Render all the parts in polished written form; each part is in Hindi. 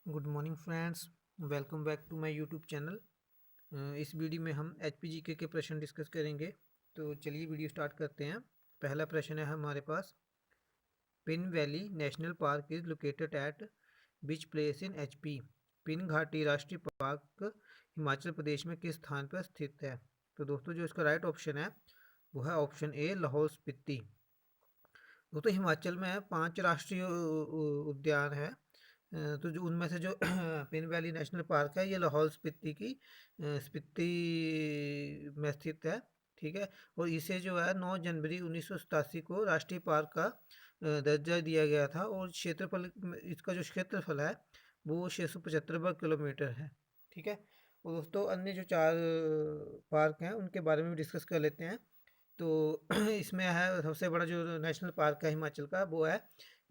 Good morning friends. Welcome back to my YouTube channel. इस वीडियो में हम एचपीजीके के प्रश्न डिस्कस करेंगे। तो चलिए वीडियो स्टार्ट करते हैं। पहला प्रश्न है हमारे पास, Pin valley national park is located at which place in HP. Pin घाटी राष्ट्रीय पार्क हिमाचल प्रदेश में किस स्थान पर स्थित है? तो दोस्तों जो इसका राइट ऑप्शन है वो है ऑप्शन ए, लाहौल स्पीति। दोस्तों हिमाचल में 5 राष्ट्रीय उद्यान है। तो जो उनमें से जो पिन वैली नेशनल पार्क है ये लाहौल स्पीति की स्पीति में स्थित है। ठीक है। और इसे जो है 9 जनवरी 1987 को राष्ट्रीय पार्क का दर्जा दिया गया था। और क्षेत्रफल, इसका जो क्षेत्रफल है वो 675 वर्ग किलोमीटर है। ठीक है। और दोस्तों अन्य जो 4 पार्क हैं उनके बारे में भी डिस्कस कर लेते हैं। तो इसमें है सबसे बड़ा जो नेशनल पार्क है हिमाचल का वो है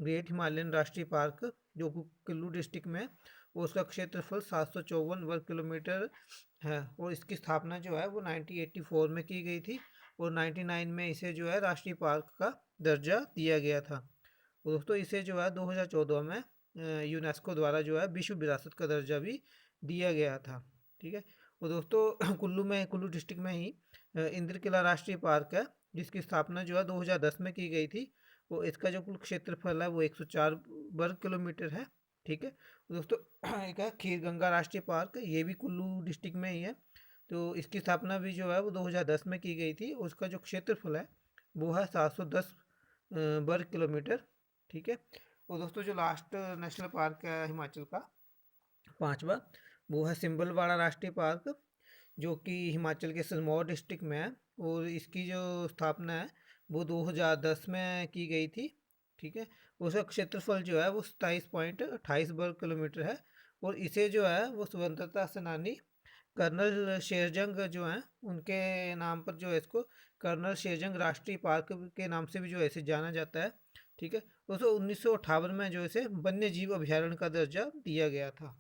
ग्रेट हिमालयन राष्ट्रीय पार्क, जो कुल्लू डिस्ट्रिक्ट में, और उसका क्षेत्रफल 754 वर्ग किलोमीटर है। और इसकी स्थापना जो है वो 1984 में की गई थी और 99 में इसे जो है राष्ट्रीय पार्क का दर्जा दिया गया था। और दोस्तों इसे जो है 2014 में यूनेस्को द्वारा जो है विश्व विरासत का दर्जा भी दिया गया था। ठीक है। और दोस्तों कुल्लू डिस्ट्रिक्ट में ही इंद्र किला राष्ट्रीय पार्क है, जिसकी स्थापना जो है 2010 में की गई थी। वो इसका जो कुल क्षेत्रफल है वो 104 वर्ग किलोमीटर है। ठीक है। दोस्तों एक है खीर गंगा राष्ट्रीय पार्क, ये भी कुल्लू डिस्ट्रिक्ट में ही है। तो इसकी स्थापना भी जो है वो 2010 में की गई थी। उसका जो क्षेत्रफल है वो है 710 वर्ग किलोमीटर। ठीक है। और दोस्तों जो लास्ट नेशनल पार्क है हिमाचल का, पांचवा, वो है सिंबलवाड़ा राष्ट्रीय पार्क, जो कि हिमाचल के सिरमौर डिस्ट्रिक्ट में है। और इसकी जो स्थापना है वो 2010 में की गई थी। ठीक है। उसका क्षेत्रफल जो है वो 27.28 वर्ग किलोमीटर है। और इसे जो है वो स्वतंत्रता सेनानी कर्नल शेरजंग जो हैं उनके नाम पर जो है इसको कर्नल शेरजंग राष्ट्रीय पार्क के नाम से भी जो है इसे जाना जाता है। ठीक है। दोस्तों 1958 में जो इसे वन्य जीव अभ्यारण्य का दर्जा दिया गया था।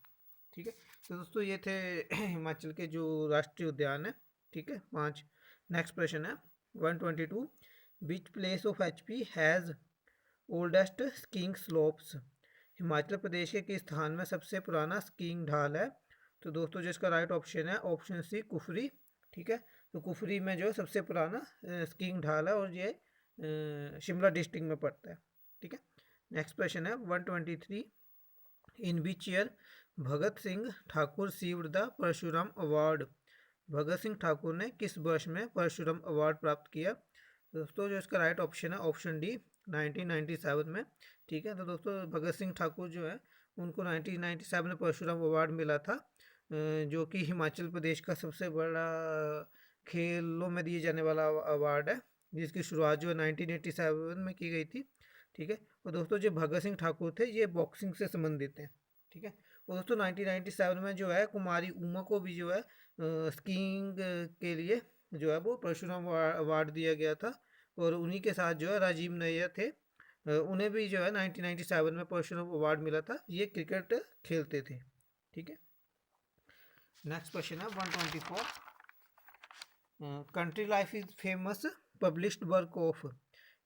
ठीक है। तो दोस्तों ये थे हिमाचल के जो राष्ट्रीय उद्यान है। ठीक है, 5। नेक्स्ट प्रश्न है 122, which place of HP has oldest skiing slopes. Himachal Pradesh के किस स्थान में सबसे पुराना स्कीइंग ढाल है? तो दोस्तों जो इसका राइट ऑप्शन है ऑप्शन सी, कुफरी। ठीक है। तो कुफरी में जो है सबसे पुराना स्कीइंग ढाल है और ये शिमला डिस्ट्रिक्ट में पड़ता है। ठीक है। नेक्स्ट क्वेश्चन है 123, in which year Bhagat Singh Thakur received the Parshuram award. Bhagat Singh Thakur ने किस वर्ष में परशुराम अवार्ड प्राप्त किया? दोस्तों जो इसका राइट ऑप्शन है ऑप्शन डी, 1997 में। ठीक है। तो दोस्तों भगत सिंह ठाकुर जो है उनको 1997 में परशुराम अवार्ड मिला था, जो कि हिमाचल प्रदेश का सबसे बड़ा खेलों में दिए जाने वाला अवार्ड है, जिसकी शुरुआत जो है 1987 में की गई थी। ठीक है। और दोस्तों जो भगत सिंह ठाकुर थे ये बॉक्सिंग से संबंधित हैं। ठीक है। और दोस्तों 1997 में जो है कुमारी उमा को भी जो है स्कीइंग के लिए जो है वो परशुराम अवार्ड दिया गया था। और उन्हीं के साथ जो है राजीव नैयर थे, उन्हें भी जो है 1997 में परशुराम अवार्ड मिला था। ये क्रिकेट खेलते थे। ठीक है। नेक्स्ट क्वेश्चन है 124, country life is famous published work of.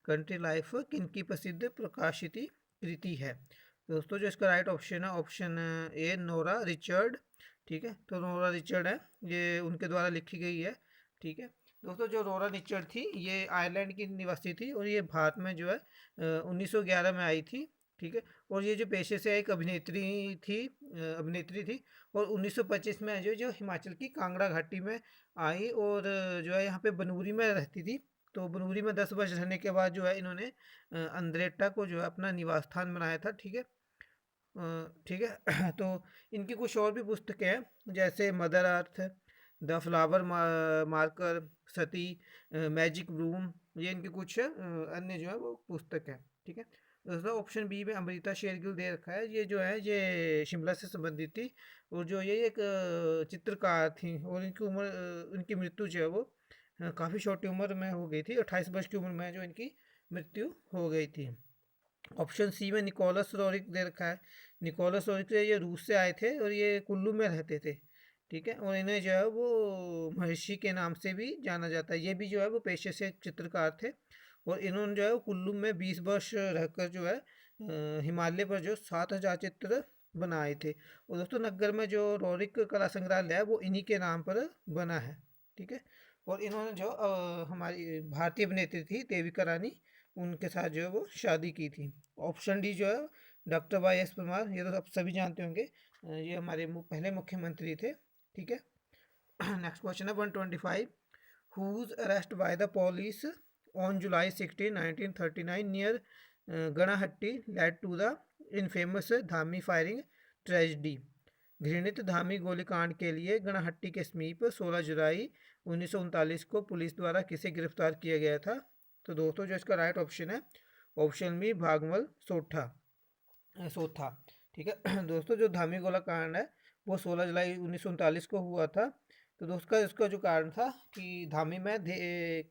Country life किनकी प्रसिद्ध प्रकाशित कृति है? दोस्तों जो इसका राइट ऑप्शन है ऑप्शन ए, नोरा रिचर्ड। ठीक है। तो नोरा रिचर्ड है, ये उनके द्वारा लिखी गई है। ठीक है। दोस्तों जो नोरा रिचर्ड थी ये आयरलैंड की निवासी थी और ये भारत में जो है 1911 में आई थी। ठीक है। और ये जो पेशे से एक अभिनेत्री थी और 1925 में जो हिमाचल की कांगड़ा घाटी में आई और जो है यहाँ पे बनूरी में रहती थी। तो बनूरी में 10 वर्ष रहने के बाद जो है इन्होंने अंद्रेटा को जो है अपना निवास स्थान बनाया था। ठीक है। ठीक है। तो इनकी कुछ और भी पुस्तकें हैं, जैसे mother earth, the flower marker, Sati, magic Bloom, ये इनकी कुछ अन्य जो है वो पुस्तक है। ठीक है। दूसरा ऑप्शन बी में अमृता शेरगिल दे रखा है, ये जो है ये शिमला से संबंधित थी और जो ये एक चित्रकार थी और इनकी उम्र, इनकी मृत्यु जो है वो काफ़ी छोटी उम्र में हो गई थी, 28 वर्ष की उम्र में जो इनकी मृत्यु हो गई थी। ऑप्शन सी में निकोलस रोरिक दे रखा है। निकोलस रोरिक ये रूस से आए थे और ये कुल्लू में रहते थे। ठीक है। और इन्हें जो है वो महर्षि के नाम से भी जाना जाता है। ये भी जो है वो पेशे से एक चित्रकार थे और इन्होंने जो है वो कुल्लू में 20 वर्ष रहकर जो है हिमालय पर जो 7,000 चित्र बनाए थे। और दोस्तों नग्गर में जो रोरिक कला संग्रहालय है वो इन्हीं के नाम पर बना है। ठीक है। और इन्होंने जो हमारी भारतीय अभिनेत्री थी देविका रानी, उनके साथ जो है वो शादी की थी। ऑप्शन डी जो है डॉक्टर वाई एस परमार, ये तो आप सभी जानते होंगे, ये हमारे पहले मुख्यमंत्री थे। ठीक है। नेक्स्ट क्वेश्चन है 125, whose arrest by the police on July 16, 1939 near Ganahatti led to the infamous Dhami firing tragedy. घृणित धामी गोलीकांड के लिए गणाहट्टी के समीप 16 जुलाई 1939 को पुलिस द्वारा किसे गिरफ्तार किया गया था? तो दोस्तों जो इसका राइट ऑप्शन है ऑप्शन बी भागमल सोठा सोथा। ठीक है। दोस्तों जो धामी गोला कांड है वो 16 जुलाई 1939 को हुआ था। तो दोस्तों इसका जो कारण था कि धामी में एक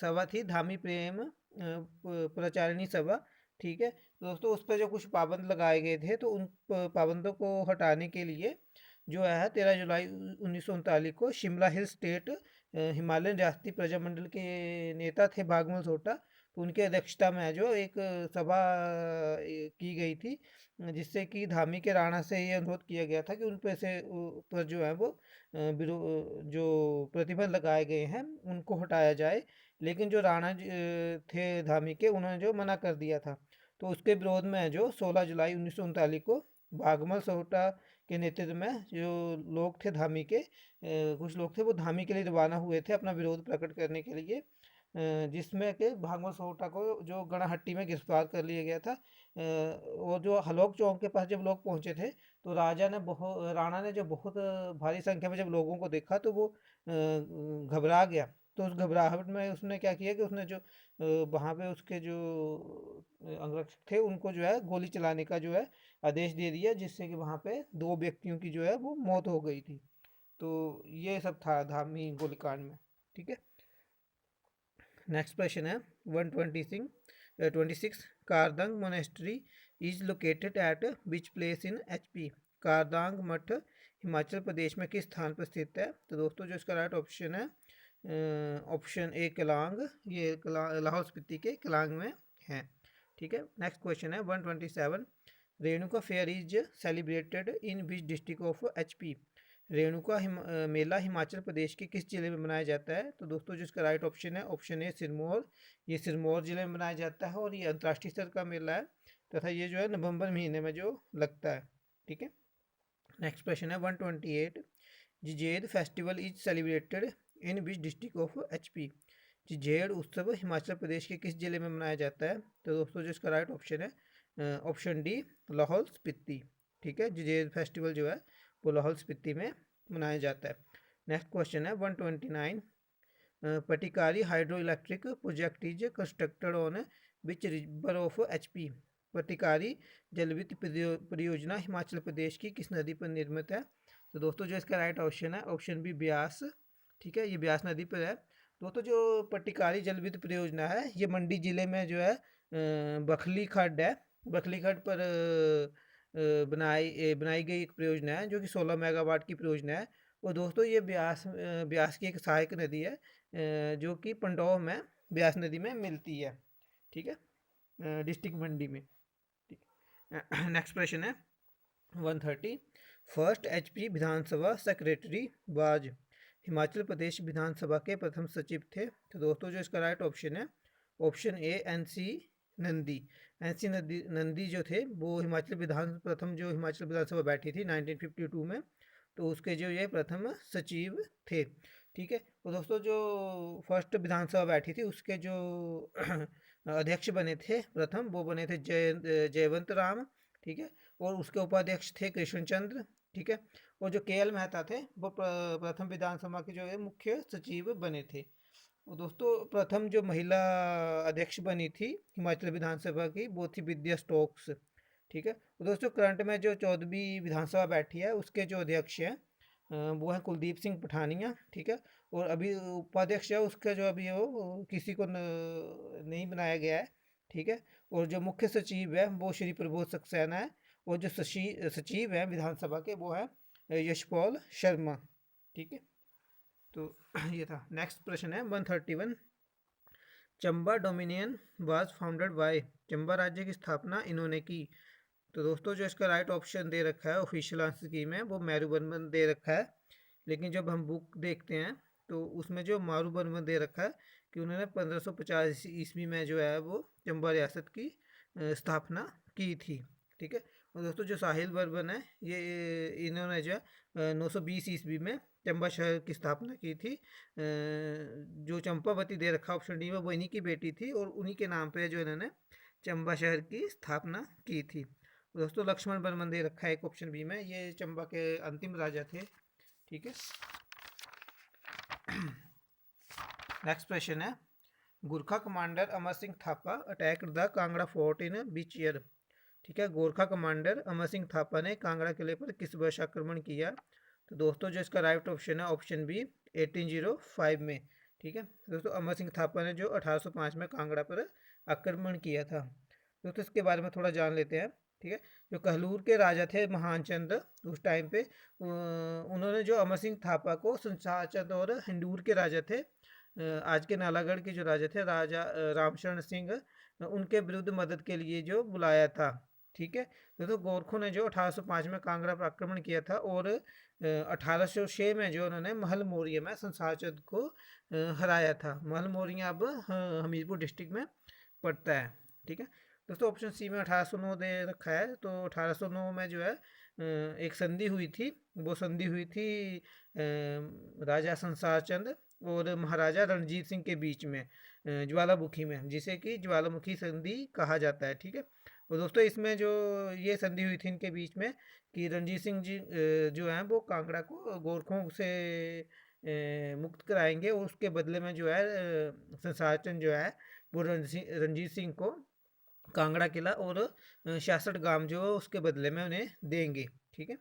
सभा थी, धामी प्रेम प्रचारिणी सभा। ठीक है। तो दोस्तों उस पर जो कुछ पाबंद लगाए गए थे, तो उन पाबंदों को हटाने के लिए जो है 13 जुलाई 1939 को शिमला हिल स्टेट हिमालयन राष्ट्रीय प्रजामंडल के नेता थे भागमल सोटा, तो उनकी अध्यक्षता में जो एक सभा की गई थी, जिससे कि धामी के राणा से ये अनुरोध किया गया था कि उन पर से पर जो है वो जो प्रतिबंध लगाए गए हैं उनको हटाया जाए। लेकिन जो राणा थे धामी के, उन्होंने जो मना कर दिया था। तो उसके विरोध में जो 16 जुलाई 1939 को भागमल सोहटा के नेतृत्व में जो लोग थे धामी के, कुछ लोग थे वो धामी के लिए रवाना हुए थे अपना विरोध प्रकट करने के लिए, जिसमें कि भागवत सोहटा को जो गणाहट्टी में गिरफ्तार कर लिया गया था। और जो हलोक चौक के पास जब लोग पहुंचे थे, तो राणा ने जो बहुत भारी संख्या में जब लोगों को देखा, तो वो घबरा गया। तो उस घबराहट में उसने क्या किया कि उसने जो वहाँ पे उसके जो अंगरक्षक थे उनको जो है गोली चलाने का जो है आदेश दे दिया, जिससे कि वहाँ पे 2 व्यक्तियों की जो है वो मौत हो गई थी। तो ये सब था धामी गोलीकांड में। ठीक है। नेक्स्ट क्वेश्चन है 126, Kardang monastery is located at which place in HP? Kardang मठ हिमाचल प्रदेश में किस स्थान पर स्थित है? तो दोस्तों जो इसका राइट ऑप्शन है ऑप्शन ए केलांग, ये लाहौल स्पीति के केलांग में है। ठीक है। नेक्स्ट क्वेश्चन है 127, Renuka fair is celebrated in which district of HP? Renuka मेला हिमाचल प्रदेश के किस जिले में मनाया जाता है? तो दोस्तों जो इसका राइट ऑप्शन है ऑप्शन ए सिरमौर, ये सिरमौर जिले में मनाया जाता है और ये अंतर्राष्ट्रीय स्तर का मेला है, तथा ये जो है नवंबर महीने में जो लगता है। ठीक है। नेक्स्ट क्वेश्चन है 128, जिजेद festival is celebrated in which district of HP? जिजेड उत्सव हिमाचल प्रदेश के किस जिले में मनाया जाता है? तो दोस्तों जो इसका राइट ऑप्शन है ऑप्शन डी लाहौल स्पीति। ठीक है। जिजेद फेस्टिवल जो है वो लाहौल स्पीति में मनाया जाता है। नेक्स्ट क्वेश्चन है 129, Patikari hydroelectric project is constructed on which river of HP? Patikari जलविद्युत परियोजना हिमाचल प्रदेश की किस नदी पर निर्मित है? तो दोस्तों जो इसका राइट ऑप्शन है ऑप्शन बी ब्यास। ठीक है। ये ब्यास नदी पर है। दोस्तों जो पटिकारी जलविद्युत परियोजना है ये मंडी जिले में जो है बखली खड्ड है, बखली खड्ड पर बनाई गई एक परियोजना है जो कि 16 मेगावाट की परियोजना है। और दोस्तों ये ब्यास की एक सहायक नदी है, जो कि पंडोह में ब्यास नदी में मिलती है। ठीक है। डिस्ट्रिक्ट मंडी में। नेक्स्ट प्रश्न है 130, फर्स्ट एचपी विधानसभा सेक्रेटरी वाज? हिमाचल प्रदेश विधानसभा के प्रथम सचिव थे। तो दोस्तों जो इसका राइट ऑप्शन है option A N C Nandi. N C Nandi जो थे वो प्रथम जो हिमाचल विधानसभा बैठी थी 1952 में, तो उसके जो ये प्रथम सचिव थे। ठीक है। तो दोस्तों जो फर्स्ट विधानसभा बैठी थी उसके जो अध्यक्ष बने थे प्रथम, वो बने थे जयवंत राम। ठीक है। और उसके उपाध्यक्ष थे कृष्णचंद्र। ठीक है। और जो के एल मेहता थे वो प्रथम विधानसभा के जो है मुख्य सचिव बने थे। और दोस्तों प्रथम जो महिला अध्यक्ष बनी थी हिमाचल विधानसभा की वो थी विद्या स्टोक्स। ठीक है। और दोस्तों करंट में जो 14वीं विधानसभा बैठी है उसके जो अध्यक्ष हैं वो है कुलदीप सिंह पठानिया। ठीक है। और अभी उपाध्यक्ष है उसका जो अभी वो किसी को नहीं बनाया गया है। ठीक है। और जो मुख्य सचिव है वो श्री प्रबोध सक्सेना है, और जो सचिव है विधानसभा के वो है यशपाल शर्मा। ठीक है। तो ये था। नेक्स्ट प्रश्न है 131, Chamba dominion was founded by? Chamba राज्य की स्थापना इन्होंने की? तो दोस्तों जो इसका राइट ऑप्शन दे रखा है ऑफिशियल आंसर की में वो मेरुबरमन दे रखा है, लेकिन जब हम बुक देखते हैं तो उसमें जो मारूबरमन दे रखा है कि उन्होंने 1550 ईस्वी में जो है वो चंबा रियासत की स्थापना की थी। ठीक है। और दोस्तों जो साहिल बर्मन है ये इन्होंने जो है 920 ईस्वी में चंबा शहर की स्थापना की थी। जो चंपावती दे रखा ऑप्शन डी में वो इन्हीं की बेटी थी और उन्हीं के नाम पे जो इन्होंने चंबा शहर की स्थापना की थी। दोस्तों लक्ष्मण बर्मन दे रखा है एक ऑप्शन बी में, ये चंबा के अंतिम राजा थे। ठीक है। नेक्स्ट क्वेश्चन है, Gorkha commander Amar Singh Thapa attack the Kangra fort in beach year. ठीक है। गोरखा कमांडर अमर सिंह थापा ने कांगड़ा किले पर किस वर्ष आक्रमण किया? तो दोस्तों जो इसका राइट ऑप्शन है ऑप्शन बी 1805 में। ठीक है। दोस्तों अमर सिंह थापा ने जो 1805 में कांगड़ा पर आक्रमण किया था। दोस्तों इसके बारे में थोड़ा जान लेते हैं। ठीक है। जो कहलूर के राजा थे महान चंद उस टाइम पे उन्होंने जो अमर सिंह थापा को संसार चंद और हिंदूर के राजा थे आज के नालागढ़ के जो राजा थे राजा रामशरण सिंह उनके विरुद्ध मदद के लिए जो बुलाया था। ठीक है। दोस्तों गोरखों ने जो 1805 में कांगड़ा पर आक्रमण किया था और 1806 में जो उन्होंने महल मौर्य में संसार चंद को हराया था। महल मौर्य अब हमीरपुर डिस्ट्रिक्ट में पड़ता है। ठीक है। दोस्तों ऑप्शन सी में 1809 दे रखा है, तो 1809 में जो है एक संधि हुई थी। वो संधि हुई थी राजा संसार चंद और महाराजा रणजीत सिंह के बीच में ज्वालामुखी में, जिसे कि ज्वालामुखी संधि कहा जाता है। ठीक है। और दोस्तों इसमें जो ये संधि हुई थी इनके बीच में कि रणजीत सिंह जी जो हैं वो कांगड़ा को गोरखों से मुक्त कराएंगे और उसके बदले में जो है संसार चंद जो है वो रणजीत सिंह को कांगड़ा किला और 66 गांव जो उसके बदले में उन्हें देंगे। ठीक है।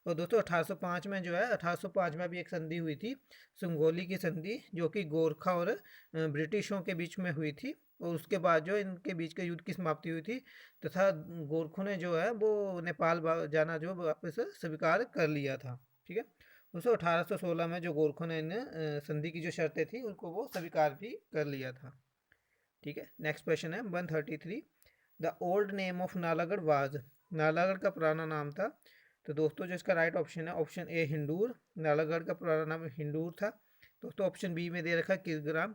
और दोस्तों 1805 में जो है 1805 में भी एक संधि हुई थी संगोली की संधि, जो कि गोरखा और ब्रिटिशों के बीच में हुई थी और उसके बाद जो इनके बीच के युद्ध की समाप्ति हुई थी तथा गोरखों ने जो है वो नेपाल जाना जो वापस स्वीकार कर लिया था। ठीक है। दोस्तों 1816 में जो गोरखों ने इन संधि की जो शर्तें थी उनको वो स्वीकार भी कर लिया था। ठीक है। नेक्स्ट क्वेश्चन है 133, the old name of Nalagarh was. Nalagarh का पुराना नाम था। तो दोस्तों जो इसका राइट ऑप्शन है ऑप्शन ए हिंदूर। नालागढ़ का पुराना नाम हिंदूर था। दोस्तों ऑप्शन बी में दे रखा है किरग्राम,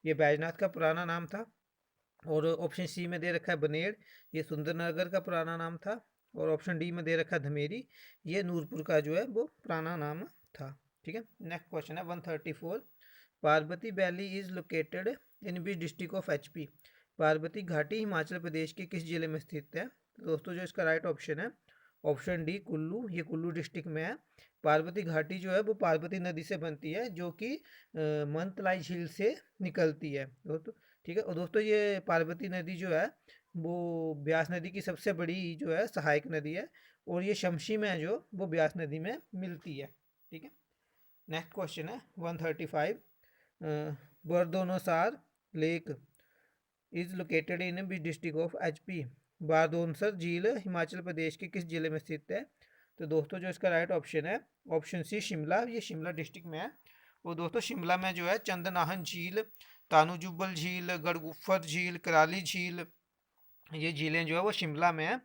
ये बैजनाथ का पुराना नाम था। और ऑप्शन सी में दे रखा है बनेड़, ये सुंदरनगर का पुराना नाम था। और ऑप्शन डी में दे रखा है धमेरी, ये नूरपुर का जो है वो पुराना नाम था। ठीक है। नेक्स्ट क्वेश्चन है 134, Parvati valley is located in which district of HP. Parvati घाटी हिमाचल प्रदेश के किस जिले में स्थित है? तो दोस्तों जो इसका राइट ऑप्शन है ऑप्शन डी कुल्लू, ये कुल्लू डिस्ट्रिक्ट में है। पार्वती घाटी जो है वो पार्वती नदी से बनती है जो कि मनतलाई झील से निकलती है दोस्तों। ठीक है। और दोस्तों ये पार्वती नदी जो है वो ब्यास नदी की सबसे बड़ी जो है सहायक नदी है और ये शमशी में जो वो ब्यास नदी में मिलती है। ठीक है। नेक्स्ट क्वेश्चन है 135, Bardonsar lake is located in which district of HP. Bardonsar झील हिमाचल प्रदेश के किस जिले में स्थित है? तो दोस्तों जो इसका राइट ऑप्शन है ऑप्शन सी शिमला, ये शिमला डिस्ट्रिक्ट में है। और दोस्तों शिमला में जो है चंदनाहन झील, तानूजुब्बल झील, गढ़गुफर झील, कराली झील, ये झीलें जो है वो शिमला में है।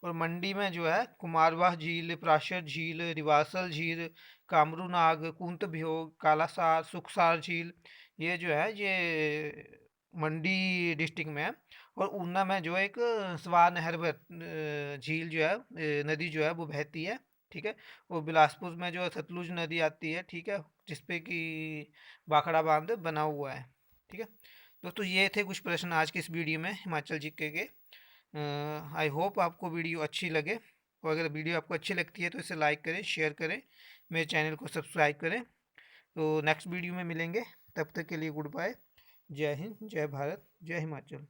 और मंडी में जो है कुमारवाह झील, प्राशर झील, रिवासल झील, कामरूनाग, कुंत भ्योग, कालासार, सुखसार झील, ये जो है ये मंडी डिस्ट्रिक्ट में है। और ऊना में जो एक स्वां नहर झील जो है नदी जो है वो बहती है। ठीक है। और बिलासपुर में जो है सतलुज नदी आती है। ठीक है। जिसपे कि भाखड़ा बांध बना हुआ है। ठीक है। दोस्तों ये थे कुछ प्रश्न आज के इस वीडियो में हिमाचल जीके के। आई होप आपको वीडियो अच्छी लगे और अगर वीडियो आपको अच्छी लगती है तो इसे लाइक करें, शेयर करें, मेरे चैनल को सब्सक्राइब करें। तो नेक्स्ट वीडियो में मिलेंगे, तब तक के लिए गुड बाय। जय हिंद, जय भारत, जय हिमाचल।